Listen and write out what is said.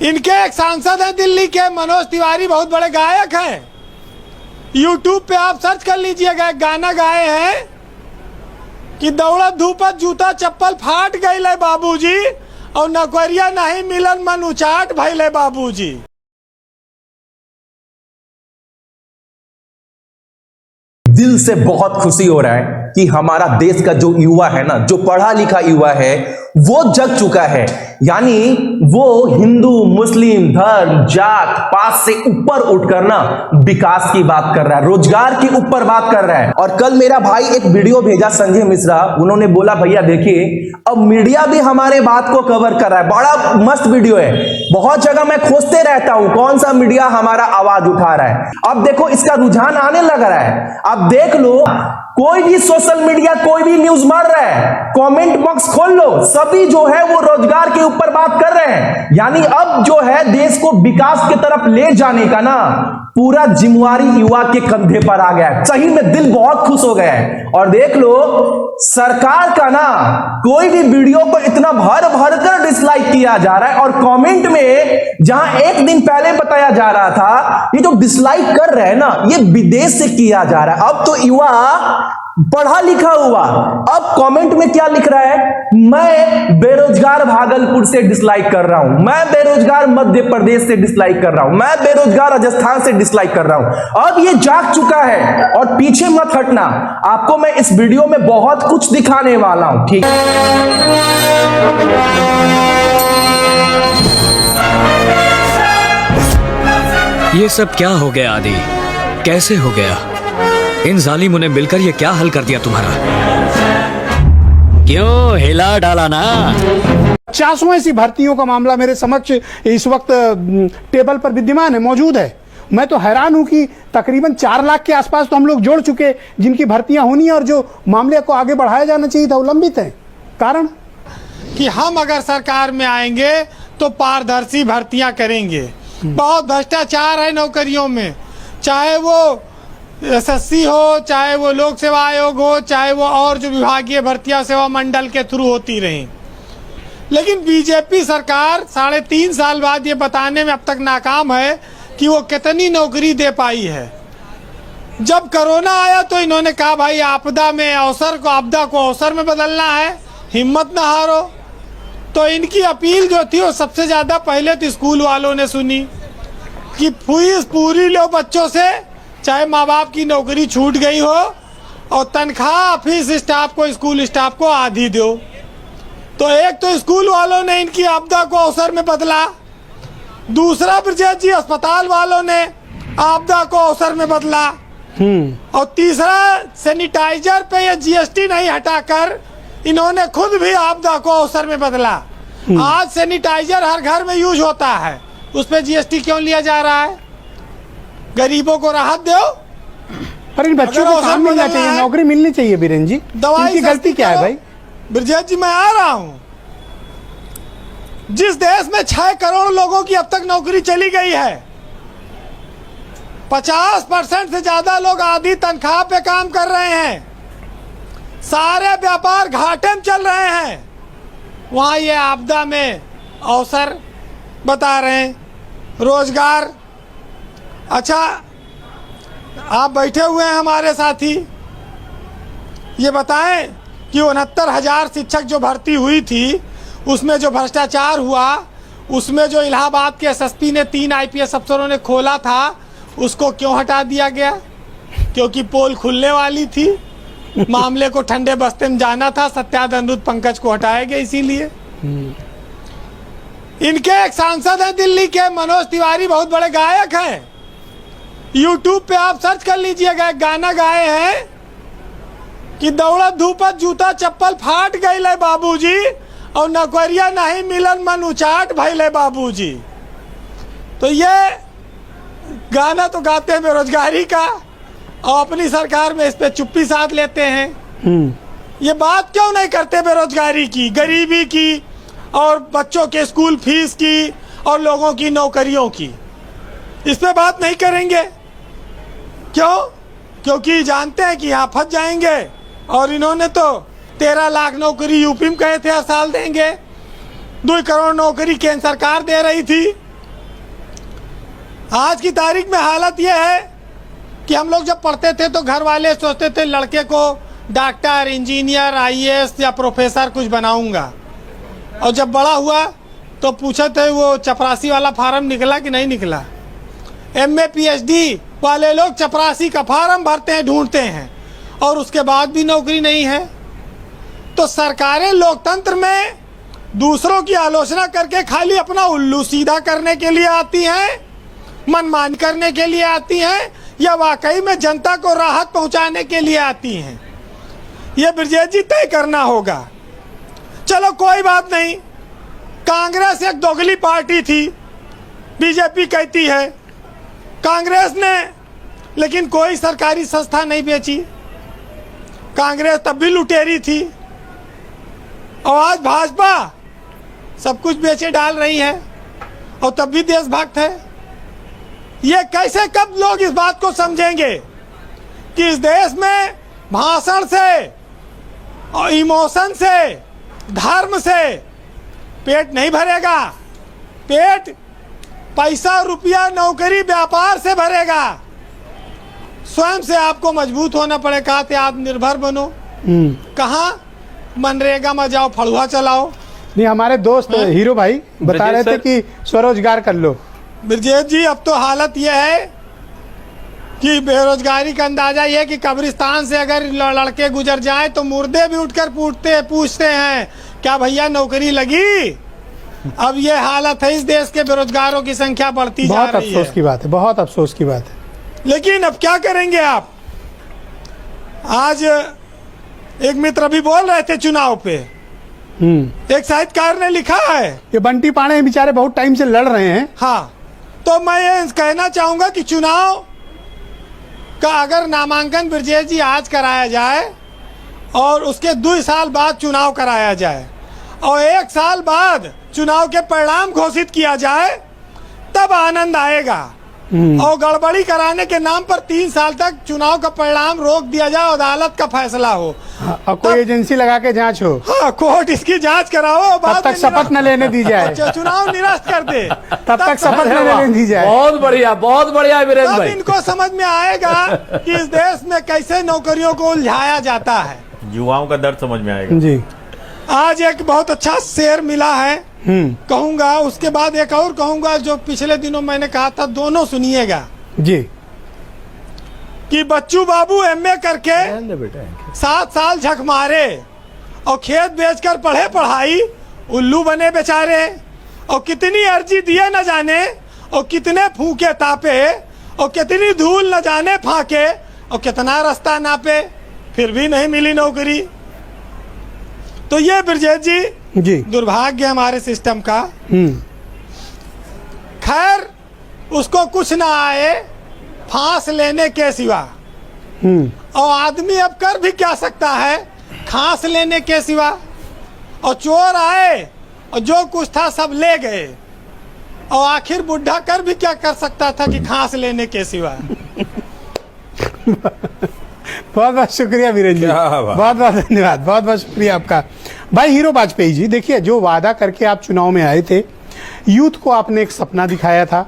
इनके एक सांसद हैं दिल्ली के, मनोज तिवारी, बहुत बड़े गायक हैं। यूट्यूब पे आप सर्च कर लीजिएगा, एक गाना गाए हैं कि दौड़त धूपत जूता चप्पल फाट गई बाबूजी, और नौकरिया नहीं मिलन मन उचाट भइले बाबूजी। दिल से बहुत खुशी हो रहा है कि हमारा देश का जो युवा है ना, जो पढ़ा लिखा युवा है, वो जग चुका है। यानी वो हिंदू मुस्लिम धर्म जात पात से ऊपर उठकर ना विकास की बात कर रहा है, रोजगार के ऊपर बात कर रहा है। और कल मेरा भाई एक वीडियो भेजा, संजय मिश्रा, उन्होंने बोला भैया देखिए अब मीडिया भी हमारे बात को कवर कर रहा है। बड़ा मस्त वीडियो है, बहुत जगह मैं खोजते रहता हूं कौन सा मीडिया हमारा आवाज उठा रहा है। अब देखो इसका रुझान आने लग रहा है। अब देख लो, कोई भी सोशल मीडिया कोई भी न्यूज मार रहा है, कमेंट बॉक्स खोल लो, सभी जो है वो रोजगार के ऊपर बात कर रहे हैं। यानी अब जो है देश को विकास की तरफ ले जाने का ना पूरा जिम्मेवारी युवा के कंधे पर आ गया है। सही में दिल बहुत खुश हो गया है। और देख लो सरकार का ना कोई भी वीडियो को इतना भर भर कर डिसलाइक किया जा रहा है, और कमेंट में जहां एक दिन पहले बताया जा रहा था ये जो डिसलाइक कर रहे हैं ना ये विदेश से किया जा रहा है। अब तो युवा पढ़ा लिखा हुआ अब कमेंट में क्या लिख रहा है, मैं बेरोजगार भागलपुर से डिसलाइक कर रहा हूं, मैं बेरोजगार मध्य प्रदेश से डिसलाइक कर रहा हूं, मैं बेरोजगार राजस्थान से डिसलाइक कर रहा हूं। अब ये जाग चुका है। और पीछे मत हटना, आपको मैं इस वीडियो में बहुत कुछ दिखाने वाला हूं, ठीक। ये सब क्या हो गया आदि, कैसे हो गया? इन जालिमों ने मिलकर ये क्या हल कर दिया तुम्हारा? क्यों हिला डाला ना? 50 ऐसी भर्तियों का मामला मेरे समक्ष इस वक्त टेबल पर विद्यमान है, मौजूद है। मैं तो हैरान हूं कि तकरीबन 4 लाख के आसपास तो हम लोग जोड़ चुके जिनकी भर्तियां होनी है, और जो मामले को आगे बढ़ाया जाना चाहिए था वो लंबित है। कारण कि हम अगर सरकार में आएंगे तो पारदर्शी भर्तियां करेंगे। बहुत भ्रष्टाचार है नौकरियों में, चाहे वो एसएससी हो, चाहे वो लोक सेवा आयोग हो, चाहे वो और जो विभागीय भर्तियां सेवा मंडल के थ्रू होती रहीं। लेकिन बीजेपी सरकार 3.5 साल बाद ये बताने में अब तक नाकाम है कि वो कितनी नौकरी दे पाई है। जब कोरोना आया तो इन्होंने कहा भाई आपदा में अवसर को, आपदा को अवसर में बदलना है, हिम्मत ना हारो। तो इनकी अपील जो थी वो सबसे ज़्यादा पहले तो स्कूल वालों ने सुनी कि फीस पूरी लो बच्चों से, चाहे माँ बाप की नौकरी छूट गई हो, और तनख्वाह ऑफिस स्टाफ को, स्कूल स्टाफ को आधी दो। तो एक तो स्कूल वालों ने इनकी आपदा को अवसर में बदला, दूसरा ब्रजेश जी अस्पताल वालों ने आपदा को अवसर में बदला, और तीसरा सैनिटाइजर पे ये जीएसटी नहीं हटाकर इन्होंने खुद भी आपदा को अवसर में बदला। आज सैनिटाइजर हर घर में यूज होता है, उस पर जीएसटी क्यों लिया जा रहा है? गरीबों को राहत दो। पर इन बच्चों को काम मिलना चाहिए, नौकरी मिलनी चाहिए। बीरेन जी, इनकी गलती क्या है भाई? ब्रजेश जी मैं आ रहा हूं, जिस देश में 6 करोड़ लोगों की अब तक नौकरी चली गई है, 50% से ज्यादा लोग आधी तनख्वाह पे काम कर रहे हैं, सारे व्यापार घाटे में चल रहे हैं, वहां ये आपदा में अवसर बता रहे हैं, रोजगार। अच्छा, आप बैठे हुए हैं हमारे साथी, ये बताएं कि 69,000 शिक्षक जो भर्ती हुई थी उसमें जो भ्रष्टाचार हुआ, उसमें जो इलाहाबाद के एसएसपी ने 3 आईपीएस अफसरों ने खोला था, उसको क्यों हटा दिया गया? क्योंकि पोल खुलने वाली थी, मामले को ठंडे बस्ते में जाना था, सत्याद अनुरुद्ध पंकज को हटाया गया इसीलिए। इनके एक सांसद हैं दिल्ली के, मनोज तिवारी, बहुत बड़े गायक हैं। यूट्यूब पे आप सर्च कर लीजिएगा, एक गाना गाए हैं कि दौड़त धूपत जूता चप्पल फाट गई बाबूजी, और नौकरिया नहीं मिलन मन उचाट भइले बाबूजी। तो ये गाना तो गाते हैं बेरोजगारी का, और अपनी सरकार में इस पे चुप्पी साध लेते हैं। ये बात क्यों नहीं करते बेरोजगारी की, गरीबी की, और बच्चों के स्कूल फीस की, और लोगों की नौकरियों की? इस पे बात नहीं करेंगे क्यों? क्योंकि जानते हैं कि यहाँ फंस जाएंगे। और इन्होंने तो 13 लाख नौकरी यूपी में कहे थे हर साल देंगे, 2 करोड़ नौकरी केंद्र सरकार दे रही थी, आज की तारीख में हालत यह है कि हम लोग जब पढ़ते थे तो घर वाले सोचते थे लड़के को डॉक्टर, इंजीनियर, आईएएस या प्रोफेसर कुछ बनाऊंगा, और जब बड़ा हुआ तो पूछे थे वो चपरासी वाला फार्म निकला कि नहीं निकला। एमए पीएचडी वाले लोग चपरासी का फार्म भरते हैं, ढूंढते हैं, और उसके बाद भी नौकरी नहीं है। तो सरकारें लोकतंत्र में दूसरों की आलोचना करके खाली अपना उल्लू सीधा करने के लिए आती हैं, मनमानी करने के लिए आती हैं, या वाकई में जनता को राहत पहुंचाने के लिए आती हैं, ये ब्रजेश जी तय करना होगा। चलो कोई बात नहीं, कांग्रेस एक दोगली पार्टी थी, बीजेपी कहती है कांग्रेस ने लेकिन कोई सरकारी संस्था नहीं बेची, कांग्रेस तब भी लुटेरी थी, और आज भाजपा सब कुछ बेचे डाल रही है और तब भी देशभक्त है। ये कैसे कब लोग इस बात को समझेंगे कि इस देश में भाषण से और इमोशन से, धर्म से पेट नहीं भरेगा, पेट पैसा, रुपया, नौकरी, व्यापार से भरेगा। स्वयं से आपको मजबूत होना पड़ेगा, आत्मनिर्भर बनो। कहाँ मनरेगा में जाओ, फड़ुआ चलाओ। नहीं, हमारे दोस्त हीरो भाई बता रहे थे कि स्वरोजगार कर लो। ब्रजेश जी, अब तो हालत यह है कि बेरोजगारी का अंदाजा यह है कि कब्रिस्तान से अगर लड़के गुजर जाएं तो मुर्दे भी उठकर पूछते हैं क्या भैया नौकरी लगी। अब ये हालत है, इस देश के बेरोजगारों की संख्या बढ़ती जा रही है। बहुत अफसोस की बात है, बहुत अफसोस की बात है। लेकिन अब क्या करेंगे आप। आज एक मित्र भी बोल रहे थे चुनाव पे, एक साहित्यकार ने लिखा है, ये बंटी पाणे बेचारे बहुत टाइम से लड़ रहे हैं। हाँ, तो मैं ये कहना चाहूंगा कि चुनाव का अगर नामांकन ब्रजेश जी आज कराया जाए और उसके 2 साल बाद चुनाव कराया जाए और 1 साल बाद चुनाव के परिणाम घोषित किया जाए, तब आनंद आएगा। और गड़बड़ी कराने के नाम पर 3 साल तक चुनाव का परिणाम रोक दिया जाए, अदालत का फैसला हो, और कोई एजेंसी लगा के जांच हो। हाँ, कोर्ट इसकी जांच कराओ, तब तक शपथ न लेने दी जाए, चुनाव निरस्त कर दे, तब तक शपथ न लेने दी जाए। बहुत बढ़िया वीरेंद्र तब भाई। इनको समझ में आएगा कि इस देश में कैसे नौकरियों को उलझाया जाता है। युवाओं का दर्द समझ में आएगा जी। आज एक बहुत अच्छा शेर मिला है, कहूंगा, उसके बाद एक और कहूंगा जो पिछले दिनों मैंने कहा था, दोनों सुनिएगा जी। कि बच्चू बाबू एमए करके 7 साल झक मारे और खेत बेचकर पढ़े पढ़ाई, उल्लू बने बेचारे, और कितनी अर्जी दिए न जाने, और कितने फूके तापे, और कितनी धूल न जाने फाके, और कितना रास्ता नापे, फिर भी नहीं मिली नौकरी। तो ये ब्रजेश जी दुर्भाग्य हमारे सिस्टम का। खैर, उसको कुछ ना आए फांस लेने के सिवा, और आदमी अब कर भी क्या सकता है खांस लेने के सिवा। और चोर आए और जो कुछ था सब ले गए, और आखिर बुढ़ा कर भी क्या कर सकता था कि खांस लेने के सिवा। बहुत बहुत शुक्रिया वीरेंद्र जी, बहुत बहुत धन्यवाद, बहुत बहुत शुक्रिया आपका। भाई हीरो वाजपेयी जी, देखिए जो वादा करके आप चुनाव में आए थे, यूथ को आपने एक सपना दिखाया था,